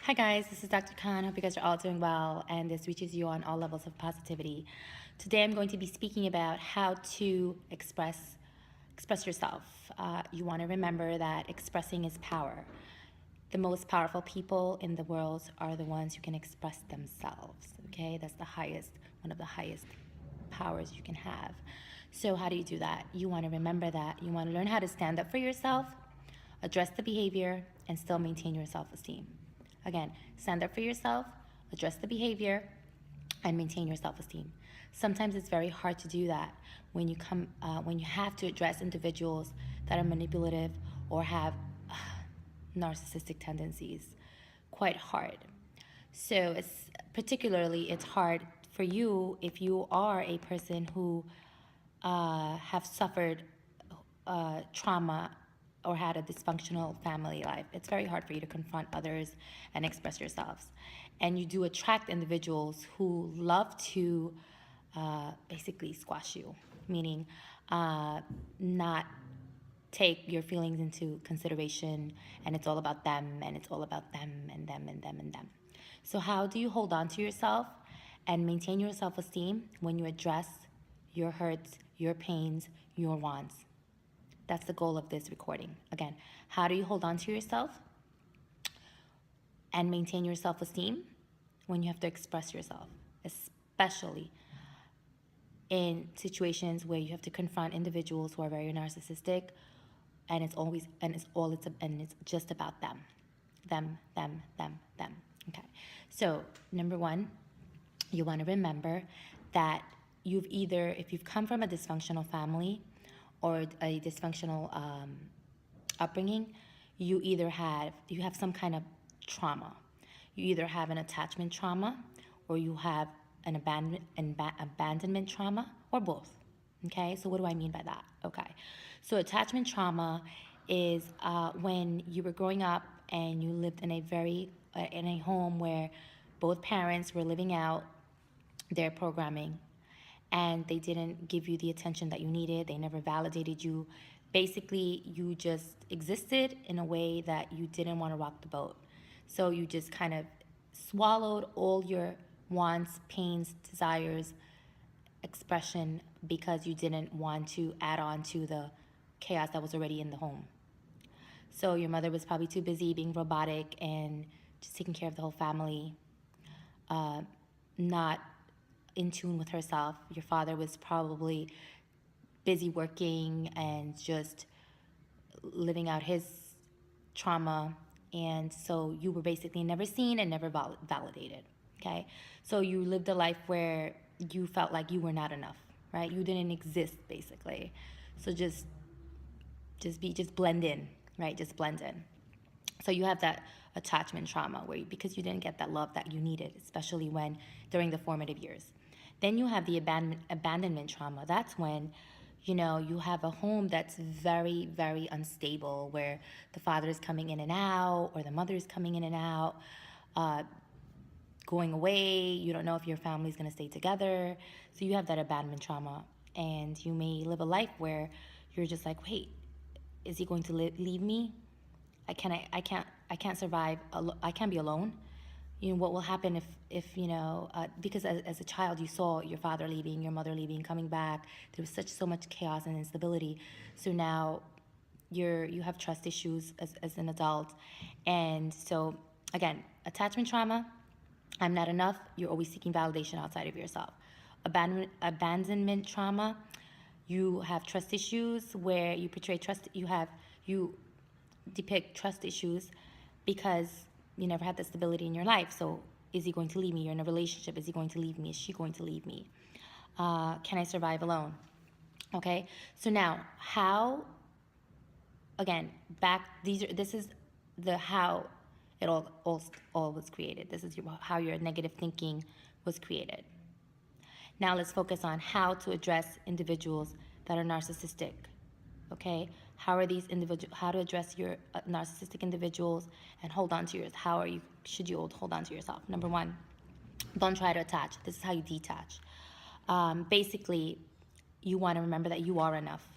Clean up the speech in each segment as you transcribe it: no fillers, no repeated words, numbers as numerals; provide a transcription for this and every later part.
Hi guys, this is Dr. Khan. Hope you guys are all doing well and this reaches you on all levels of positivity. Today I'm going to be speaking about how to express yourself. You want to remember that expressing is power. The most powerful people in the world are the ones who can express themselves. Okay, that's one of the highest powers you can have. So how do you do that? You want to remember that. You want to learn how to stand up for yourself, address the behavior, and still maintain your self-esteem. Again, stand up for yourself, address the behavior, and maintain your self-esteem. Sometimes it's very hard to do that when you have to address individuals that are manipulative or have narcissistic tendencies. Quite hard. So it's hard for you if you are a person who have suffered trauma or had a dysfunctional family life. It's very hard for you to confront others and express yourselves. And you do attract individuals who love to basically squash you, meaning not take your feelings into consideration, and it's all about them, and it's all about them, and them, and them, and them. So how do you hold on to yourself and maintain your self-esteem when you address your hurts, your pains, your wants? That's the goal of this recording. Again, how do you hold on to yourself and maintain your self-esteem when you have to express yourself, especially in situations where you have to confront individuals who are very narcissistic, and it's just about them. Them. Okay. So, number one, you want to remember that if you've come from a dysfunctional family or a dysfunctional upbringing, you have some kind of trauma. You either have an attachment trauma, or you have an abandonment trauma, or both. Okay, so what do I mean by that? Okay, so attachment trauma is when you were growing up and you lived in a home where both parents were living out their programming, and they didn't give you the attention that you needed. They never validated you. Basically, you just existed in a way that you didn't want to rock the boat. So you just kind of swallowed all your wants, pains, desires, expression, because you didn't want to add on to the chaos that was already in the home. So your mother was probably too busy being robotic and just taking care of the whole family, not in tune with herself. Your father was probably busy working and just living out his trauma, and so you were basically never seen and never validated. Okay, so you lived a life where you felt like you were not enough, right? You didn't exist, basically. So just blend in, right? Just blend in. So you have that attachment trauma because you didn't get that love that you needed, especially during the formative years. Then you have the abandonment trauma. That's when, you have a home that's very, very unstable, where the father is coming in and out, or the mother is coming in and out, going away. You don't know if your family is going to stay together. So you have that abandonment trauma, and you may live a life where you're just like, wait, is he going to leave me? I can't survive. I can't be alone. What will happen if because as a child you saw your father leaving, your mother leaving, coming back. There was so much chaos and instability. So now you have trust issues as an adult. And so again, attachment trauma, I'm not enough. You're always seeking validation outside of yourself. Abandonment trauma, you have trust issues where you portray trust. You depict trust issues because you never had the stability in your life. So is he going to leave me? You're in a relationship. Is he going to leave me? Is she going to leave me? Can I survive alone? Okay. So now this is how it all was created. This is how your negative thinking was created. Now let's focus on how to address individuals that are narcissistic. Okay, how to address your narcissistic individuals and hold on to yours. Should you hold on to yourself? Number one, don't try to attach. This is how you detach. Basically, you want to remember that you are enough.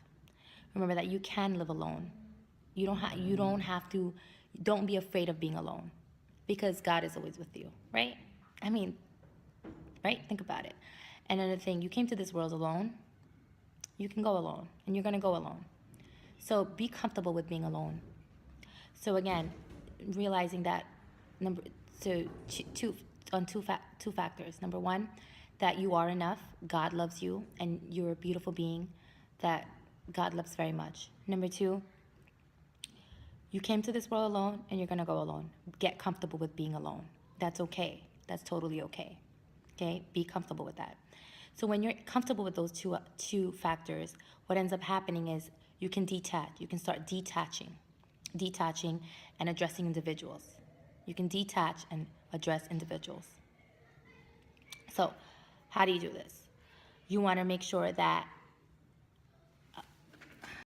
Remember that you can live alone. You don't have to. Don't be afraid of being alone. because God is always with you, right? I mean, right? Think about it. Another thing, you came to this world alone. You can go alone, and you're going to go alone. So be comfortable with being alone. So again, realizing that number so two on two factors. Number one, that you are enough. God loves you, and you're a beautiful being that God loves very much. Number two, you came to this world alone, and you're gonna go alone. Get comfortable with being alone. That's okay. That's totally okay. Okay, be comfortable with that. So when you're comfortable with those two factors, what ends up happening is you can detach. You can start detaching and addressing individuals. You can detach and address individuals. So how do you do this? You want to make sure that